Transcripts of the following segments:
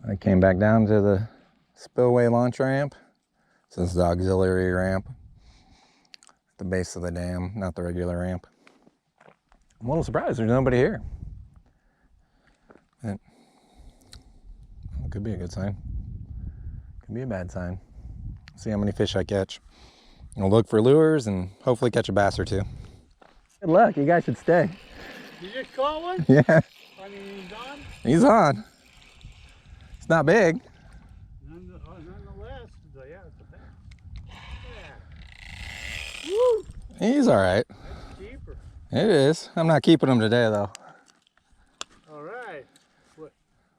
I came back down to the spillway launch ramp. This is the auxiliary ramp at the base of the dam, not the regular ramp. I'm a little surprised there's nobody here. It could be a good sign. Could be a bad sign. See how many fish I catch. I'll look for lures and hopefully catch a bass or two. Good luck. You guys should stay. You just caught one? Yeah. I mean, he's on? He's on. It's not big. Nonetheless, yeah, it's a bass. Yeah. Woo! He's all right. That's cheaper. It is. I'm not keeping him today, though. All right.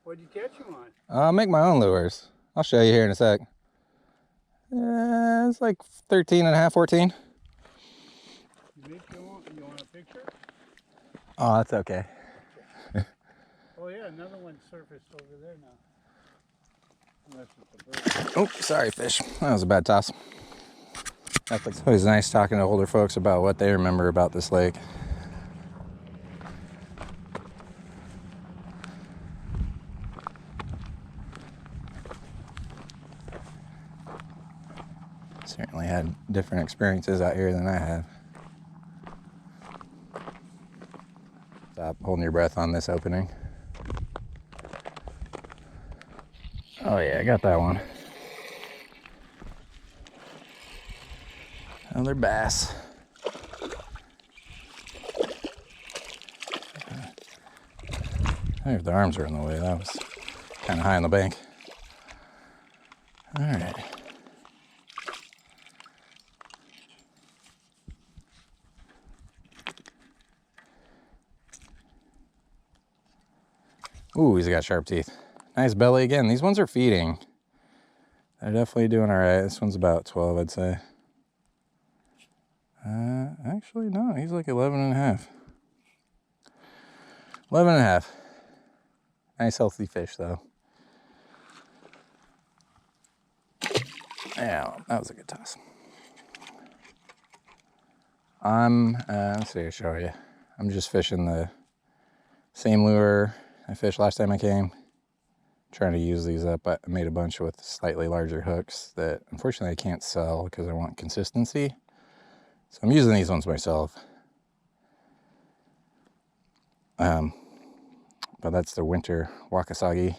What'd you catch him on? I'll make my own lures. I'll show you here in a sec. It's like 13 and a half, 14. You want a picture? Oh, that's okay. Oh yeah, another one surfaced over there now. Unless it's a bird. Oh, sorry, fish. That was a bad toss. It's always nice talking to older folks about what they remember about this lake. Certainly had different experiences out here than I have. Stop holding your breath on this opening. Oh yeah, I got that one. Another bass. Hey, if the arms are in the way, that was kind of high on the bank. All right. Ooh, he's got sharp teeth. Nice belly again. These ones are feeding. They're definitely doing all right. This one's about 12, I'd say. Actually, no, he's like 11 and a half. 11 and a half. Nice healthy fish, though. Yeah, that was a good toss. Let's see, I'll show you. I'm just fishing the same lure I fished last time I came. Trying to use these up. I made a bunch with slightly larger hooks that unfortunately I can't sell because I want consistency. So I'm using these ones myself. But that's the winter wakasagi.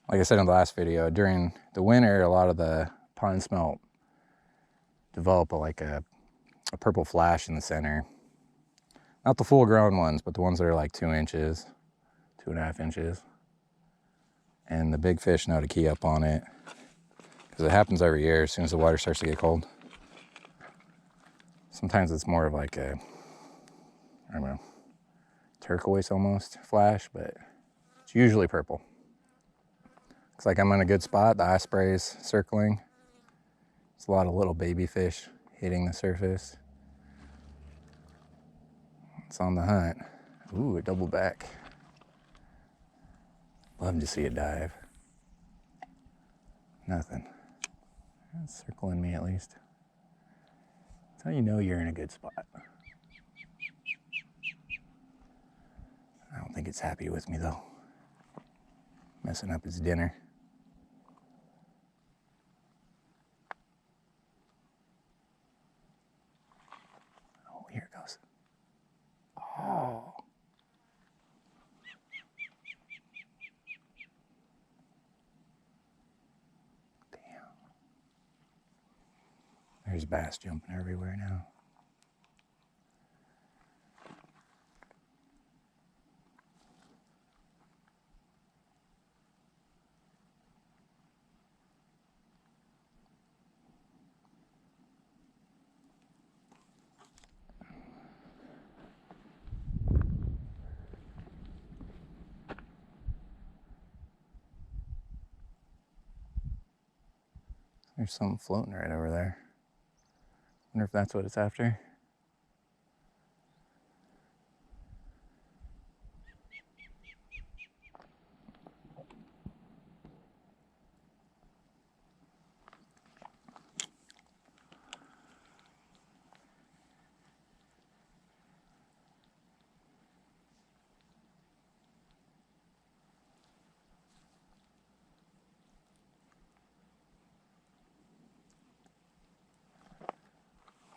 Like I said in the last video, during the winter, a lot of the pond smelt develop a purple flash in the center. Not the full grown ones, but the ones that are like 2 inches, 2.5 inches. And the big fish know to key up on it because it happens every year as soon as the water starts to get cold. Sometimes it's more of like a, I don't know, turquoise almost flash, but it's usually purple. Looks like I'm in a good spot. The eye spray's circling. There's a lot of little baby fish hitting the surface. It's on the hunt. Ooh, a double back. Love to see it dive. Nothing. It's circling me at least. That's how you know you're in a good spot. I don't think it's happy with me though. Messing up its dinner. Oh, here it goes. Oh. Damn. There's bass jumping everywhere now. There's something floating right over there. Wonder if that's what it's after.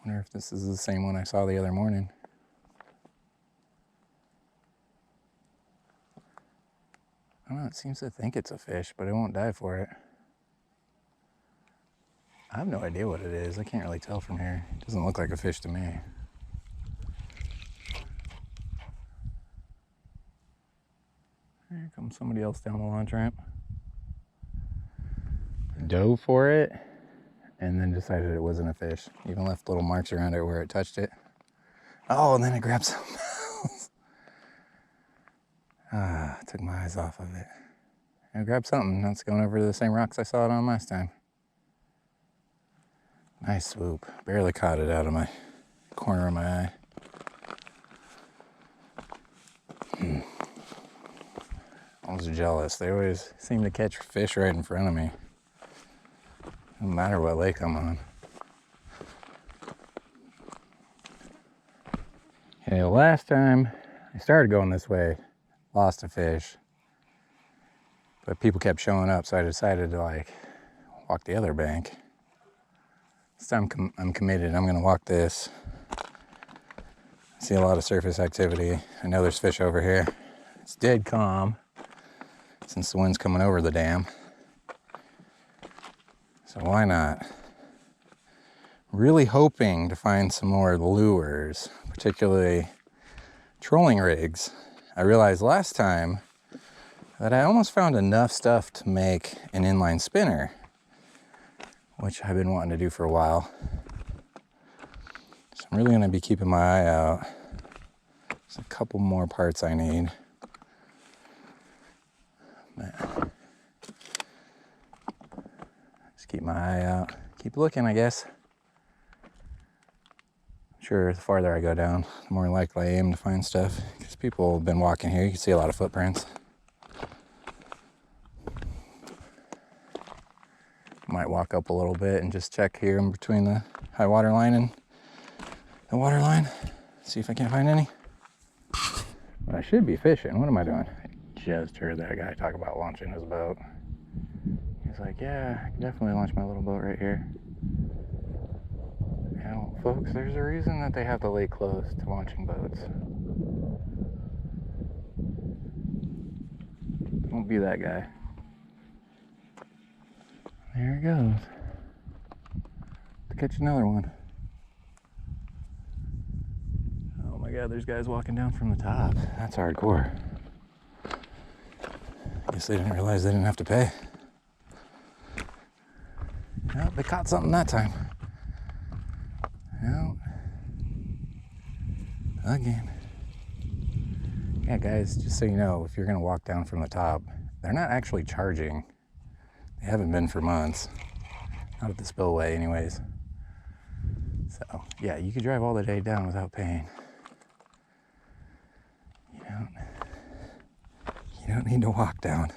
Wonder if this is the same one I saw the other morning. I don't know, it seems to think it's a fish, but it won't dive for it. I have no idea what it is. I can't really tell from here. It doesn't look like a fish to me. Here comes somebody else down the launch ramp. Dove for it, and then decided it wasn't a fish. Even left little marks around it where it touched it. Oh, and then it grabbed something else. Took my eyes off of it. I grabbed something that's going over to the same rocks I saw it on last time. Nice swoop. Barely caught it out of my corner of my eye. I was jealous. They always seem to catch fish right in front of me. No matter what lake I'm on. Okay, last time I started going this way, lost a fish. But people kept showing up, so I decided to like walk the other bank. This time I'm committed. I'm gonna walk this. I see a lot of surface activity. I know there's fish over here. It's dead calm since the wind's coming over the dam. So why not? Really hoping to find some more lures, particularly trolling rigs. I realized last time that I almost found enough stuff to make an inline spinner, which I've been wanting to do for a while. So I'm really gonna be keeping my eye out. There's a couple more parts I need. But just keep my eye out. Keep looking, I guess. I'm sure the farther I go down, the more likely I am to find stuff. Because people have been walking here. You can see a lot of footprints. Might walk up a little bit and just check here in between the high water line and the water line. See if I can't find any. But I should be fishing. What am I doing? I just heard that guy talk about launching his boat. He's like, yeah, I can definitely launch my little boat right here. You know, folks, there's a reason that they have the lake closed to launching boats. Don't be that guy. There he goes. To catch another one. Oh my God, there's guys walking down from the top. That's hardcore. Guess they didn't realize they didn't have to pay. Well, they caught something that time. Well, again. Yeah, guys, just so you know, if you're gonna walk down from the top, they're not actually charging. They haven't been for months. Not at the spillway anyways. So, yeah, you could drive all the day down without paying. You don't need to walk down.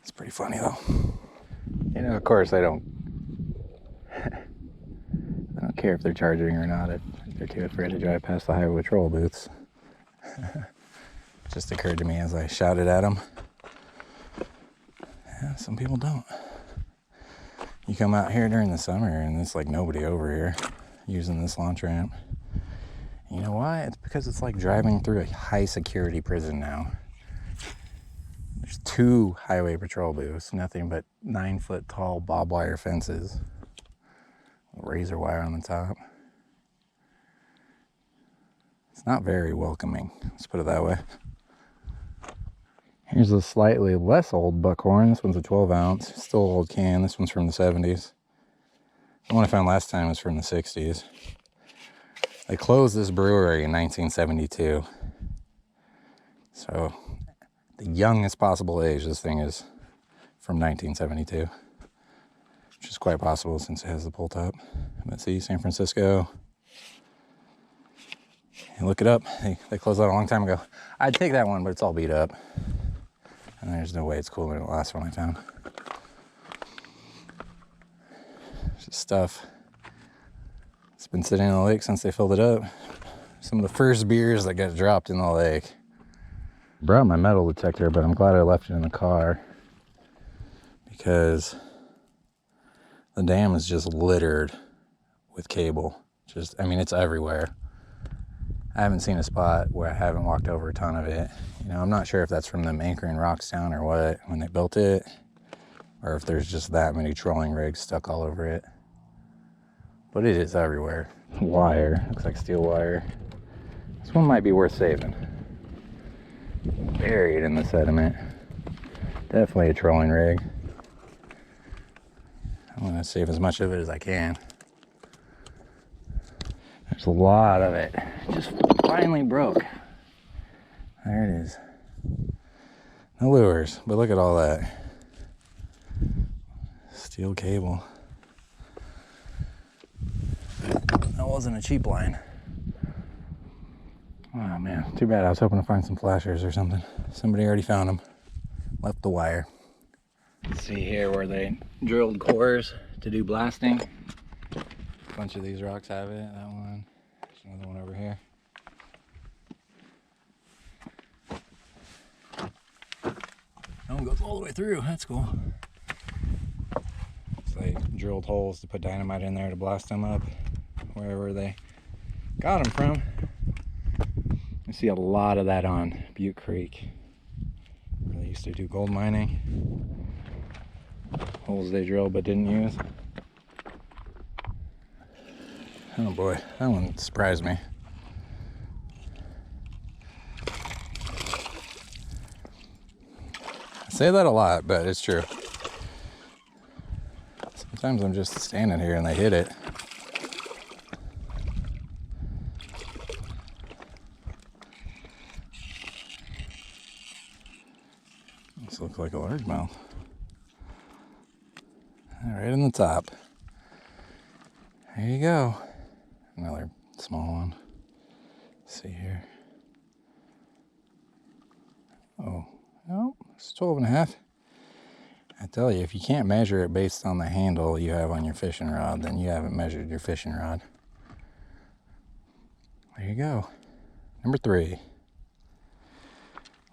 It's pretty funny though. You know, of course I don't care if they're charging or not. They're too afraid to drive past the highway patrol booths. It just occurred to me as I shouted at them. Yeah, some people don't. You come out here during the summer and it's like nobody over here using this launch ramp. You know why? It's because it's like driving through a high security prison now. There's 2 highway patrol booths, nothing but 9-foot tall barbed wire fences. Razor wire on the top. It's not very welcoming, let's put it that way. Here's a slightly less old buckhorn. This one's a 12 ounce, still old can. This one's from the 70s. The one I found last time was from the 60s. They closed this brewery in 1972. So, the youngest possible age this thing is from 1972. Which is quite possible since it has the pull top. But see, San Francisco. You look it up, they closed that a long time ago. I'd take that one, but it's all beat up. And there's no way it's cooler than the last one I found. It's just stuff. It's been sitting in the lake since they filled it up. Some of the first beers that got dropped in the lake. Brought my metal detector, but I'm glad I left it in the car. Because The dam is just littered with cable. Just, I mean, it's everywhere. I haven't seen a spot where I haven't walked over a ton of it. You know, I'm not sure if that's from them anchoring rocks down or what when they built it, or if there's just that many trolling rigs stuck all over it. But it is everywhere. Wire, looks like steel wire. This one might be worth saving. Buried in the sediment. Definitely a trolling rig. I'm gonna save as much of it as I can. There's a lot of it. Just finally broke. There it is. No lures, but look at all that. Steel cable. That wasn't a cheap line. Oh man, too bad. I was hoping to find some flashers or something. Somebody already found them. Left the wire. Let's see here where they drilled cores to do blasting. A bunch of these rocks have it. That one. There's another one over here. That one goes all the way through. That's cool. So they drilled holes to put dynamite in there to blast them up wherever they got them from. You see a lot of that on Butte Creek, where they used to do gold mining. Holes they drilled but didn't use. Oh boy, that one surprised me. I say that a lot, but it's true. Sometimes I'm just standing here and they hit it. This looks like a largemouth. Right in the top. There you go. Another small one. Let's see here. Oh, no, it's 12 and a half. I tell you, if you can't measure it based on the handle you have on your fishing rod, then you haven't measured your fishing rod. There you go. Number 3.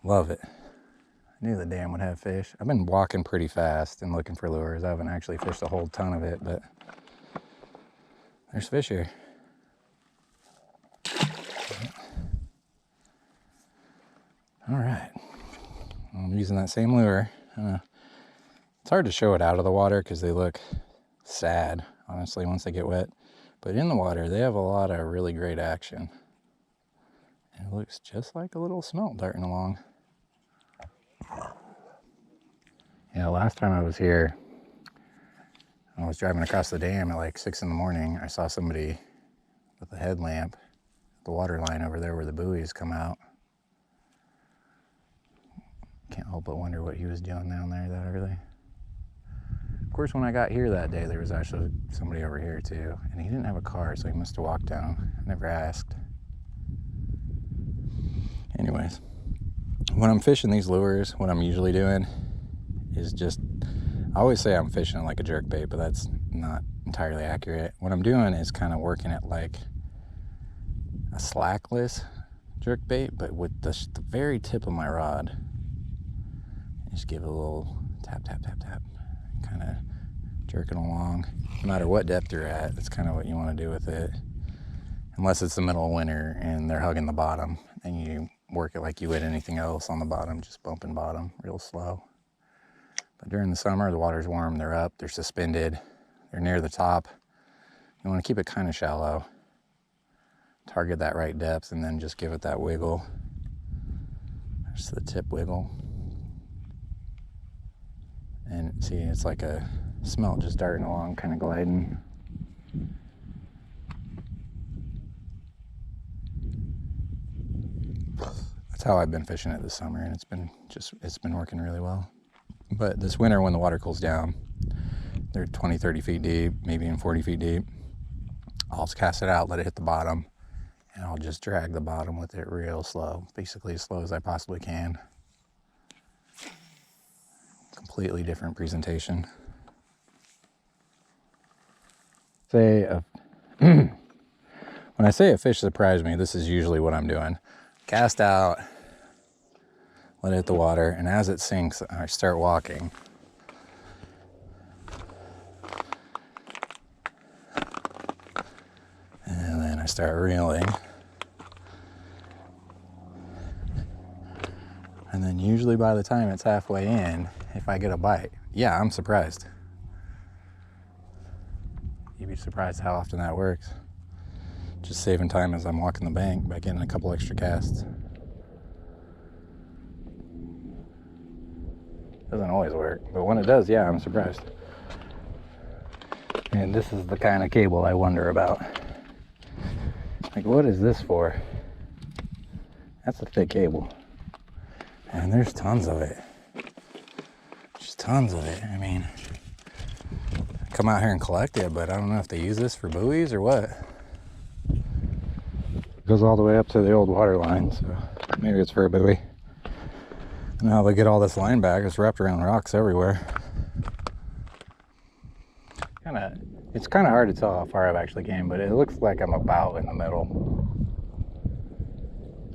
Love it. I knew the dam would have fish. I've been walking pretty fast and looking for lures. I haven't actually fished a whole ton of it, but there's fish here. All right. I'm using that same lure. It's hard to show it out of the water because they look sad, honestly, once they get wet. But in the water, they have a lot of really great action. It looks just like a little smelt darting along. Yeah, last time I was here, I was driving across the dam at like 6 in the morning. I saw somebody with a headlamp, the water line over there where the buoys come out. Can't help but wonder what he was doing down there that early. Of course, when I got here that day, there was actually somebody over here too, and he didn't have a car, so he must have walked down. I never asked. Anyways, when I'm fishing these lures, what I'm usually doing is just, I always say I'm fishing like a jerkbait, but that's not entirely accurate. What I'm doing is kind of working at like a slackless jerkbait, but with the very tip of my rod. Just give it a little tap, tap, tap, tap, kind of jerking along. No matter what depth you're at, that's kind of what you want to do with it. Unless it's the middle of winter and they're hugging the bottom, and you work it like you would anything else on the bottom, just bumping bottom real slow. But during the summer, the water's warm, they're up, they're suspended, they're near the top. You want to keep it kind of shallow. Target that right depth and then just give it that wiggle. There's the tip wiggle. And see, it's like a smelt just darting along, kind of gliding. That's how I've been fishing it this summer, and it's been working really well. But this winter, when the water cools down, they're 20, 30 feet deep, maybe even 40 feet deep. I'll just cast it out, let it hit the bottom, and I'll just drag the bottom with it real slow, basically as slow as I possibly can. Completely different presentation. When I say a fish surprised me, this is usually what I'm doing. Cast out, let it hit the water, and as it sinks, I start walking. start reeling. And then usually by the time it's halfway in, if I get a bite, yeah, I'm surprised. You'd be surprised how often that works. Just saving time as I'm walking the bank by getting a couple extra casts. Doesn't always work, but when it does, yeah, I'm surprised. And this is the kind of cable I wonder about. Like, what is this for? That's a thick cable. And there's tons of it. Just tons of it. I mean, come out here and collect it, but I don't know if they use this for buoys or what. It goes all the way up to the old water line, so maybe it's for a buoy. And how they get all this line back, it's wrapped around rocks everywhere. It's kind of hard to tell how far I've actually came, but it looks like I'm about in the middle.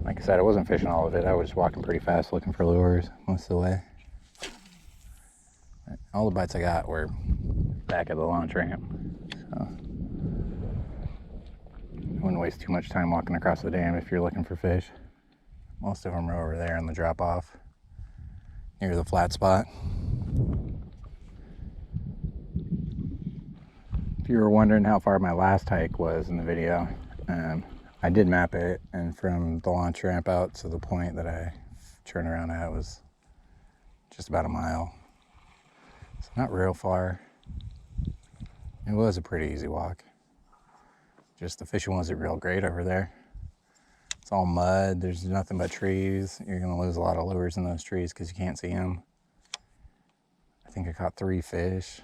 Like I said, I wasn't fishing all of it. I was just walking pretty fast looking for lures most of the way. All the bites I got were back at the launch ramp. So I wouldn't waste too much time walking across the dam if you're looking for fish. Most of them are over there in the drop off near the flat spot. If you were wondering how far my last hike was in the video, I did map it, and from the launch ramp out to the point that I turned around at was just about a mile. It's not real far. It was a pretty easy walk. Just the fishing wasn't real great over there. It's all mud, there's nothing but trees. You're gonna lose a lot of lures in those trees because you can't see them. I think I caught 3 fish.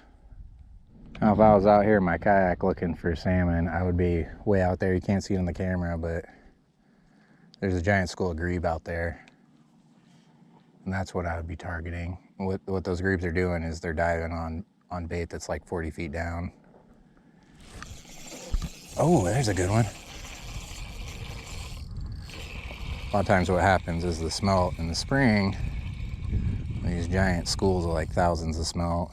Now, if I was out here in my kayak looking for salmon, I would be way out there. You can't see it in the camera, but there's a giant school of grebe out there. And that's what I would be targeting. What those grebes are doing is they're diving on bait that's like 40 feet down. Oh, there's a good one. A lot of times what happens is the smelt in the spring, these giant schools of like thousands of smelt,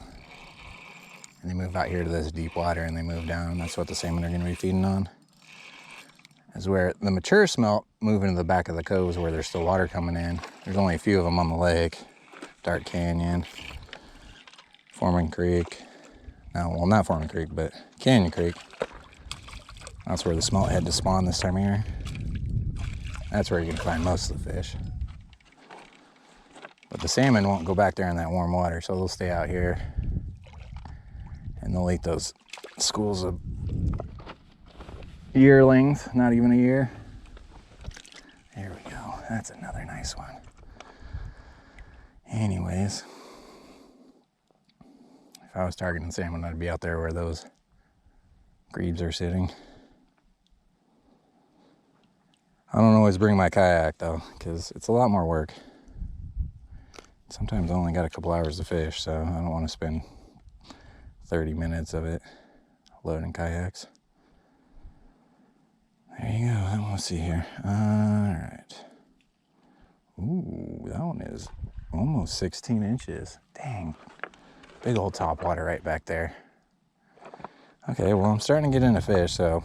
and they move out here to this deep water and they move down. That's what the salmon are going to be feeding on. Is where the mature smelt move into the back of the coves where there's still water coming in. There's only a few of them on the lake. Dark Canyon, Foreman Creek. No, well, not Foreman Creek, but Canyon Creek. That's where the smelt head to spawn this time of year. That's where you can find most of the fish. But the salmon won't go back there in that warm water, so they'll stay out here. And they'll eat those schools of yearlings, not even a year. There we go. That's another nice one. Anyways, if I was targeting salmon, I'd be out there where those grebes are sitting. I don't always bring my kayak though, because it's a lot more work. Sometimes I only got a couple hours to fish, so I don't want to spend 30 minutes of it loading kayaks. There you go. That one, let's see here. All right. Ooh, that one is almost 16 inches. Dang. Big old top water right back there. Okay, well, I'm starting to get into fish, so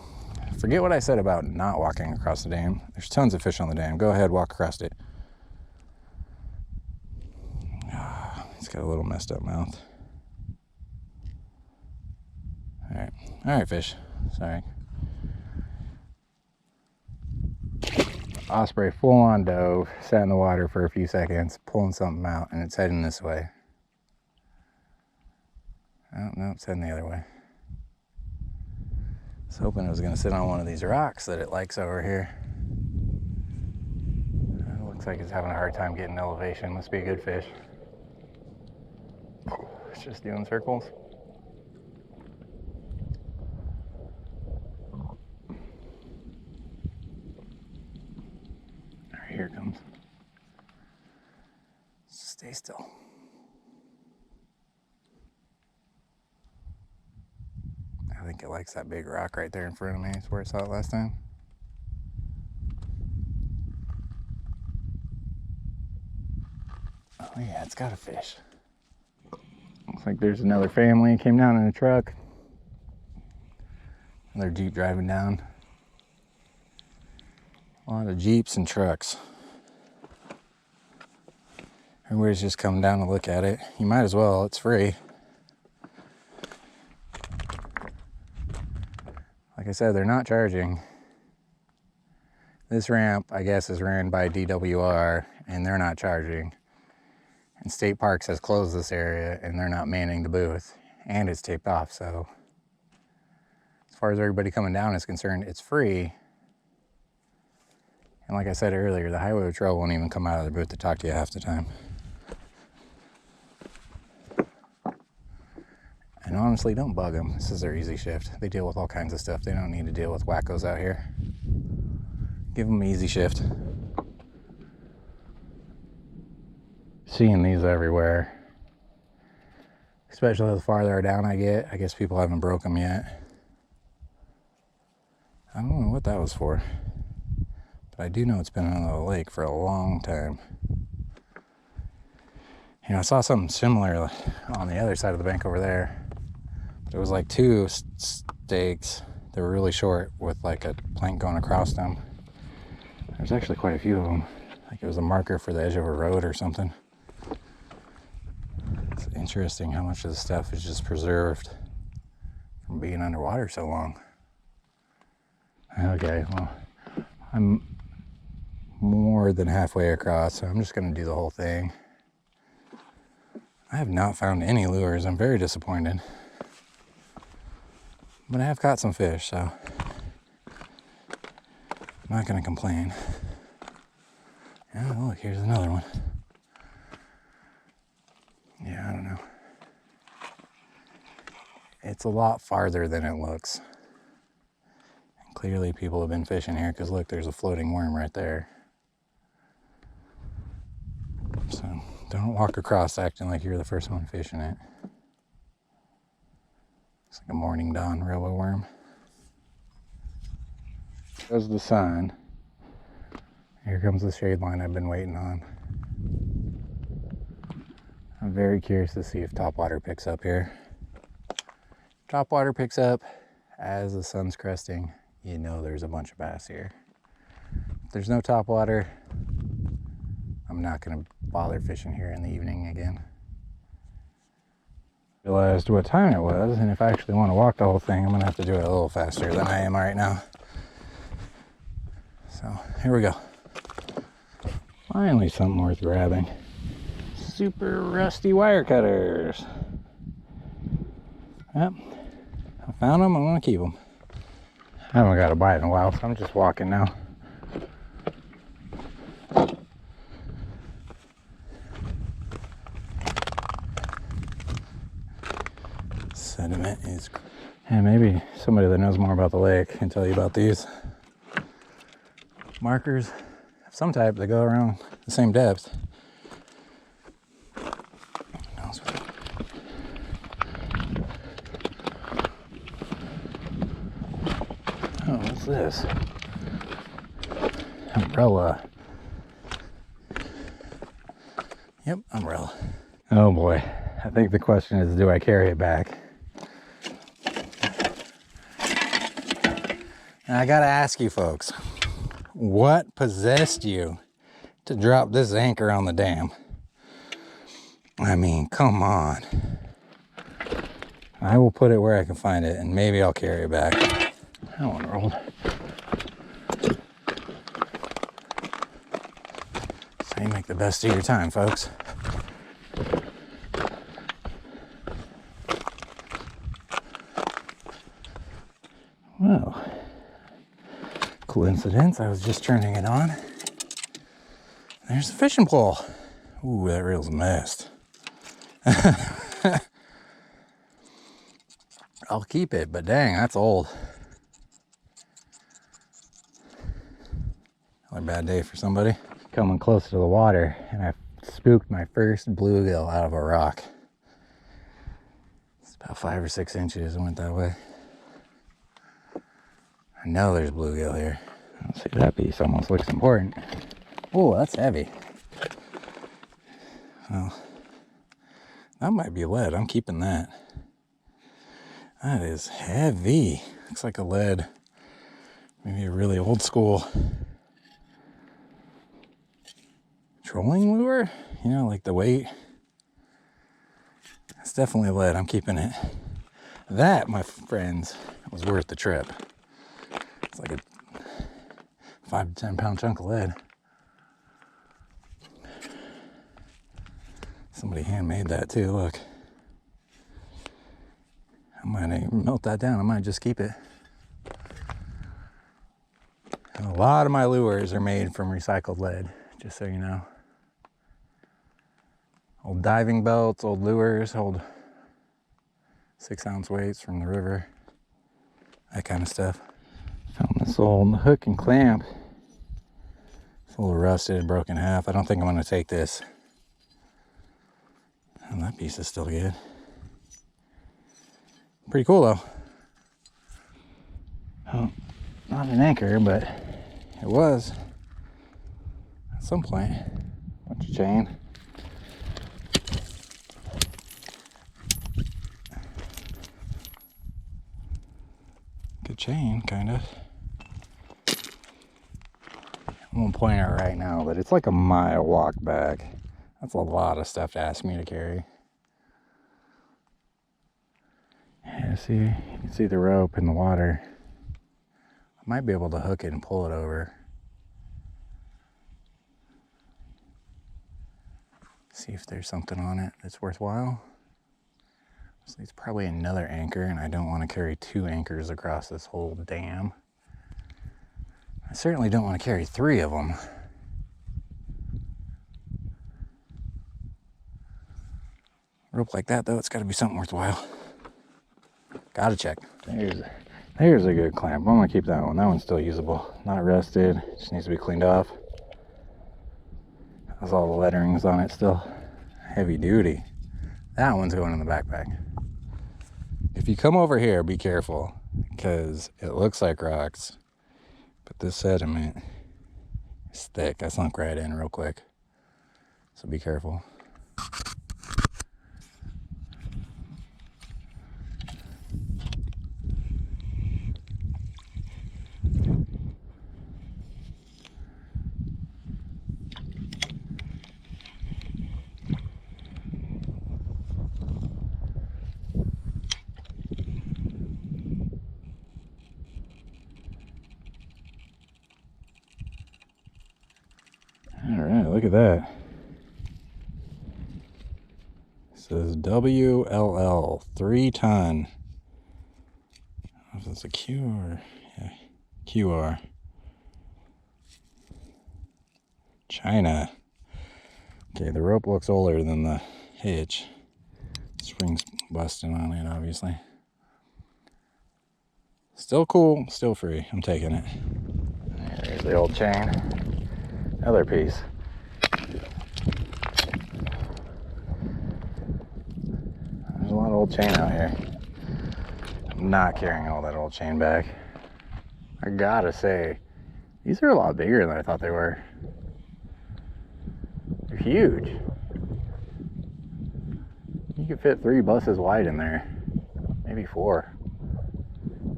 forget what I said about not walking across the dam. There's tons of fish on the dam. Go ahead, walk across it. It's got a little messed up mouth. All right, fish. Sorry. Osprey full on dove, sat in the water for a few seconds, pulling something out, and it's heading this way. Oh, no, it's heading the other way. I was hoping it was gonna sit on one of these rocks that it likes over here. It looks like it's having a hard time getting elevation. Must be a good fish. It's just doing circles. Here it comes. Stay still. I think it likes that big rock right there in front of me. It's where I saw it last time. Oh yeah, it's got a fish. Looks like there's another family. Came down in a truck. They're deep driving down. A lot of Jeeps and trucks. Everybody's just coming down to look at it. You might as well, it's free. Like I said, they're not charging. This ramp, I guess, is ran by DWR, and they're not charging. And State Parks has closed this area, and they're not manning the booth. And it's taped off, so as far as everybody coming down is concerned, it's free. And like I said earlier, the highway patrol won't even come out of their booth to talk to you half the time. And honestly, don't bug them. This is their easy shift. They deal with all kinds of stuff. They don't need to deal with wackos out here. Give them an easy shift. Seeing these everywhere. Especially the farther down I get. I guess people haven't broke them yet. I don't know what that was for. But I do know it's been on the lake for a long time. You know, I saw something similar on the other side of the bank over there. But it was like two stakes. They were really short with like a plank going across them. There's actually quite a few of them. Like it was a marker for the edge of a road or something. It's interesting how much of the stuff is just preserved from being underwater so long. Okay, well, I'm more than halfway across, so I'm just gonna do the whole thing. I have not found any lures. I'm very disappointed. But I have caught some fish, so I'm not gonna complain. Oh, look, here's another one. Yeah, I don't know. It's a lot farther than it looks. And clearly people have been fishing here, because look, there's a floating worm right there. So don't walk across acting like you're the first one fishing it. It's like a morning dawn railway worm. There's the sun. Here comes the shade line I've been waiting on. I'm very curious to see if topwater picks up here. Topwater picks up as the sun's cresting. You know there's a bunch of bass here. If there's no topwater, I'm not gonna bother fishing here in the evening again. Realized what time it was, and if I actually want to walk the whole thing, I'm gonna have to do it a little faster than I am right now. So here we go. Finally something worth grabbing. Super rusty wire cutters. Yep, I found them, I'm gonna keep them. I haven't got a bite in a while, so I'm just walking now. Sediment is, and maybe somebody that knows more about the lake can tell you about these markers of some type that go around the same depth. Oh, what's this? Umbrella. Yep, umbrella. Oh boy, I think the question is, do I carry it back? And I gotta ask you folks, what possessed you to drop this anchor on the dam? I mean, come on. I will put it where I can find it, and maybe I'll carry it back. That one rolled. So you make the best of your time, folks. Well, coincidence, I was just turning it on. There's the fishing pole. Ooh, that reel's messed. I'll keep it, but dang, that's old. Another bad day for somebody. Coming close to the water, and I spooked my first bluegill out of a rock. It's about 5 or 6 inches. It went that way. I know there's bluegill here. Let's see, that piece almost looks important. Oh, that's heavy. Well, that might be lead. I'm keeping that. That is heavy. Looks like a lead. Maybe a really old school trolling lure, you know, like the weight. It's definitely lead. I'm keeping it. That, my friends, was worth the trip. It's like a 5 to 10 pound chunk of lead. Somebody handmade that too, look. I might melt that down. I might just keep it. And a lot of my lures are made from recycled lead, just so you know. Old diving belts, old lures, old 6-ounce weights from the river, that kind of stuff. Found this old hook and clamp. It's a little rusted, broken in half. I don't think I'm going to take this. And that piece is still good. Pretty cool though. Oh, not an anchor, but it was at some point. Bunch of chain. Good chain, kind of. I won't point it right now, but it's like a mile walk back. That's a lot of stuff to ask me to carry. Yeah, see, you can see the rope in the water. I might be able to hook it and pull it over. See if there's something on it that's worthwhile. So it's probably another anchor, and I don't want to carry 2 anchors across this whole dam. I certainly don't want to carry 3 of them. Rope like that though, it's got to be something worthwhile. Gotta check. There's a good clamp. I'm gonna keep that one. That one's still usable. Not rusted. Just needs to be cleaned off. Has all the letterings on it still. Heavy duty. That one's going in the backpack. If you come over here, be careful, because it looks like rocks, but this sediment is thick. I sunk right in real quick, so be careful. All right, look at that. It says WLL, 3 ton. I don't know if it's a Q or, yeah, QR. China. Okay, the rope looks older than the hitch. Spring's busting on it, obviously. Still cool, still free. I'm taking it. There's the old chain. Another piece. There's a lot of old chain out here. I'm not carrying all that old chain back. I gotta say, these are a lot bigger than I thought they were. They're huge. You could fit 3 buses wide in there. Maybe 4.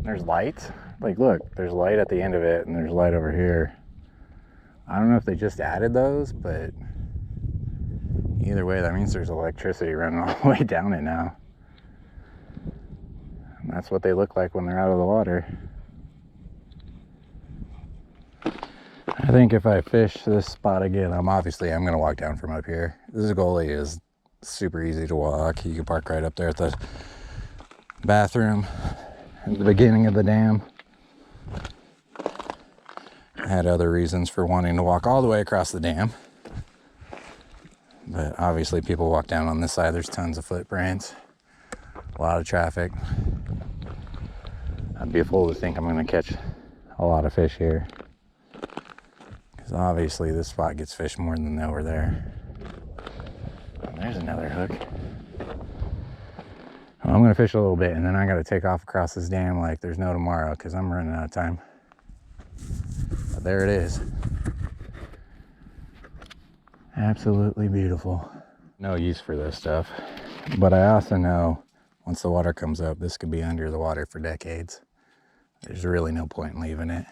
There's lights. Like, look, there's light at the end of it, and there's light over here. I don't know if they just added those, but either way, that means there's electricity running all the way down it now. And that's what they look like when they're out of the water. I think if I fish this spot again, I'm gonna walk down from up here. This gully is super easy to walk. You can park right up there at the bathroom at the beginning of the dam. I had other reasons for wanting to walk all the way across the dam, but obviously people walk down on this side. There's tons of footprints, a lot of traffic. I'd be a fool to think I'm going to catch a lot of fish here, because obviously this spot gets fished more than over there. There's another hook. Well, I'm going to fish a little bit, and then I got to take off across this dam like there's no tomorrow, because I'm running out of time. But there it is. Absolutely beautiful. No use for this stuff, but I also know once the water comes up, this could be under the water for decades. There's really no point in leaving it.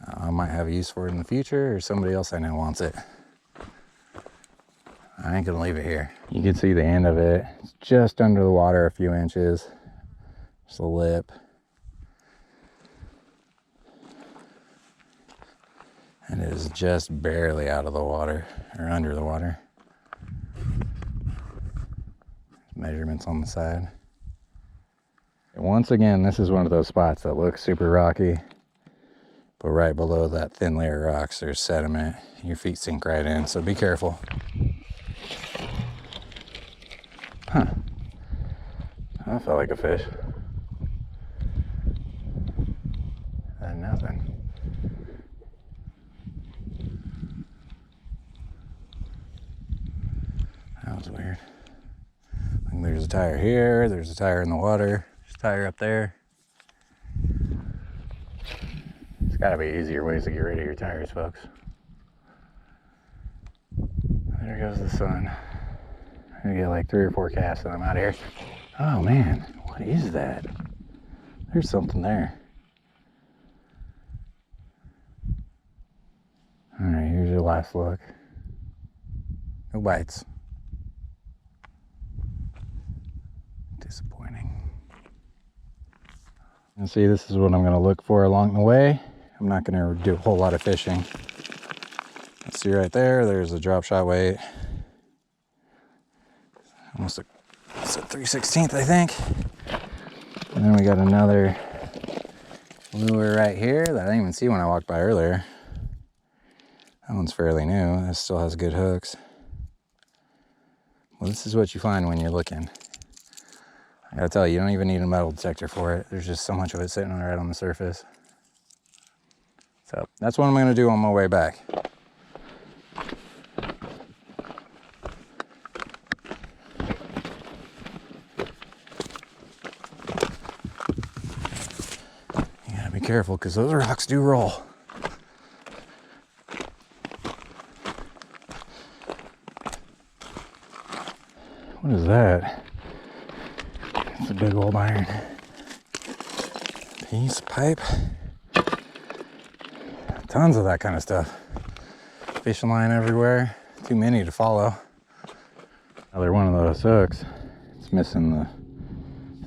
I might have a use for it in the future, or somebody else I know wants it. I ain't gonna leave it here. You can see the end of it. It's just under the water a few inches. Just a lip. And it is just barely out of the water, or under the water. Measurements on the side. And once again, this is one of those spots that looks super rocky, but right below that thin layer of rocks, there's sediment. Your feet sink right in, so be careful. Huh. That felt like a fish. Nothing. That was weird. There's a tire here, there's a tire in the water, there's a tire up there. There's gotta be easier ways to get rid of your tires, folks. There goes the sun. I'm gonna get like 3 or 4 casts and I'm out of here. Oh man, what is that? There's something there. All right, here's your last look. No bites. Disappointing. And see, this is what I'm gonna look for along the way. I'm not gonna do a whole lot of fishing. Let's see right there, there's a drop shot weight. Almost a 3/16, I think. And then we got another lure right here that I didn't even see when I walked by earlier. That one's fairly new. This still has good hooks. Well, this is what you find when you're looking. I gotta tell you, you don't even need a metal detector for it. There's just so much of it sitting right on the surface. So that's what I'm gonna do on my way back. You gotta be careful because those rocks do roll. What is that? It's a big old iron piece, pipe. Tons of that kind of stuff. Fishing line everywhere. Too many to follow. Another one of those hooks. It's missing the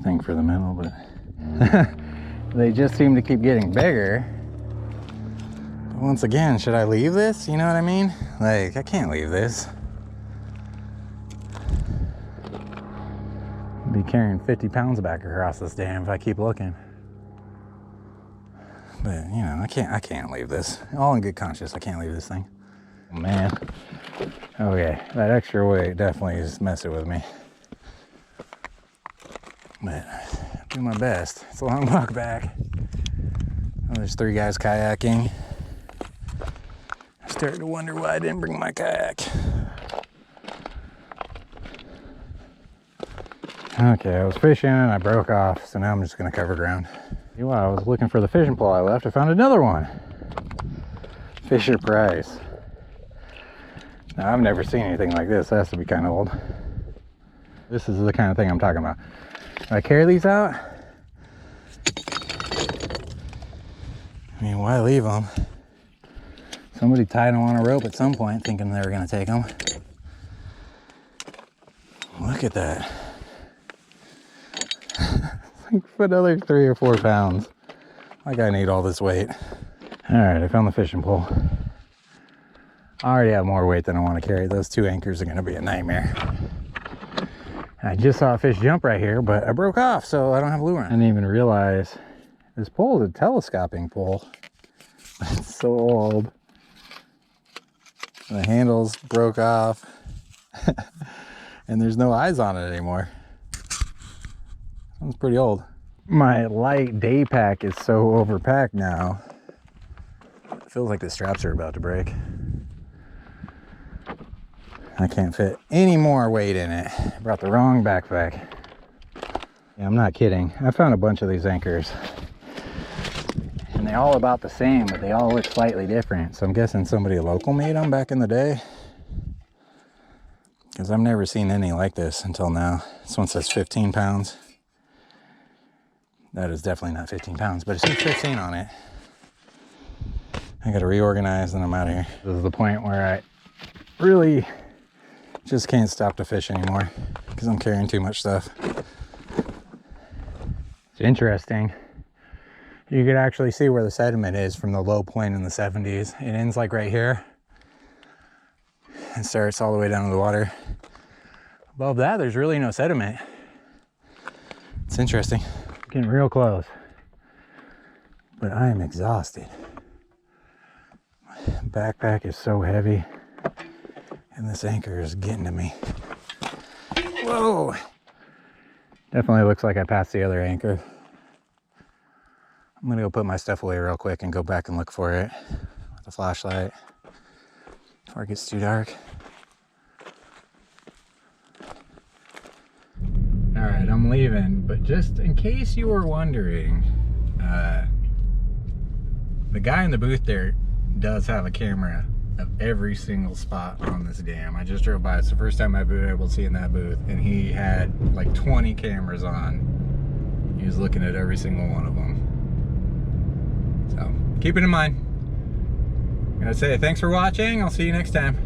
thing for the middle, but they just seem to keep getting bigger. But once again, should I leave this? You know what I mean? Like, I can't leave this. Be carrying 50 pounds back across this dam if I keep looking. But you know, I can't leave this. All in good conscience, I can't leave this thing. Oh, man. Okay, that extra weight definitely is messing with me. But I'll do my best. It's a long walk back. Oh, there's 3 guys kayaking. I started to wonder why I didn't bring my kayak. Okay, I was fishing and I broke off, so now I'm just gonna cover ground. While I was looking for the fishing pole I left, I found another one. Fisher Price. Now, I've never seen anything like this. It has to be kind of old. This is the kind of thing I'm talking about. If I carry these out, I mean, why leave them? Somebody tied them on a rope at some point thinking they were gonna take them. Look at that. Like another 3 or 4 pounds. Like I need all this weight. All right, I found the fishing pole. I already have more weight than I want to carry. Those 2 anchors are gonna be a nightmare. I just saw a fish jump right here, but I broke off, so I don't have a lure on. I didn't even realize this pole is a telescoping pole. It's so old. The handles broke off and there's no eyes on it anymore. That's pretty old. My light day pack is so overpacked now. It feels like the straps are about to break. I can't fit any more weight in it. I brought the wrong backpack. Yeah, I'm not kidding. I found a bunch of these anchors. And they're all about the same, but they all look slightly different. So I'm guessing somebody local made them back in the day. Because I've never seen any like this until now. This one says 15 pounds. That is definitely not 15 pounds, but it says 15 on it. I gotta reorganize and I'm out of here. This is the point where I really just can't stop to fish anymore because I'm carrying too much stuff. It's interesting. You could actually see where the sediment is from the low point in the 70s. It ends like right here and starts all the way down to the water. Above that, there's really no sediment. It's interesting. Getting real close. But I am exhausted. My backpack is so heavy and this anchor is getting to me. Whoa! Definitely looks like I passed the other anchor. I'm gonna go put my stuff away real quick and go back and look for it with a flashlight before it gets too dark. All right, I'm leaving, but just in case you were wondering, the guy in the booth there does have a camera of every single spot on this dam. I just drove by. It's the first time I've been able to see in that booth, and he had like 20 cameras on. He was looking at every single one of them. So keep it in mind. I'm gonna say thanks for watching. I'll see you next time.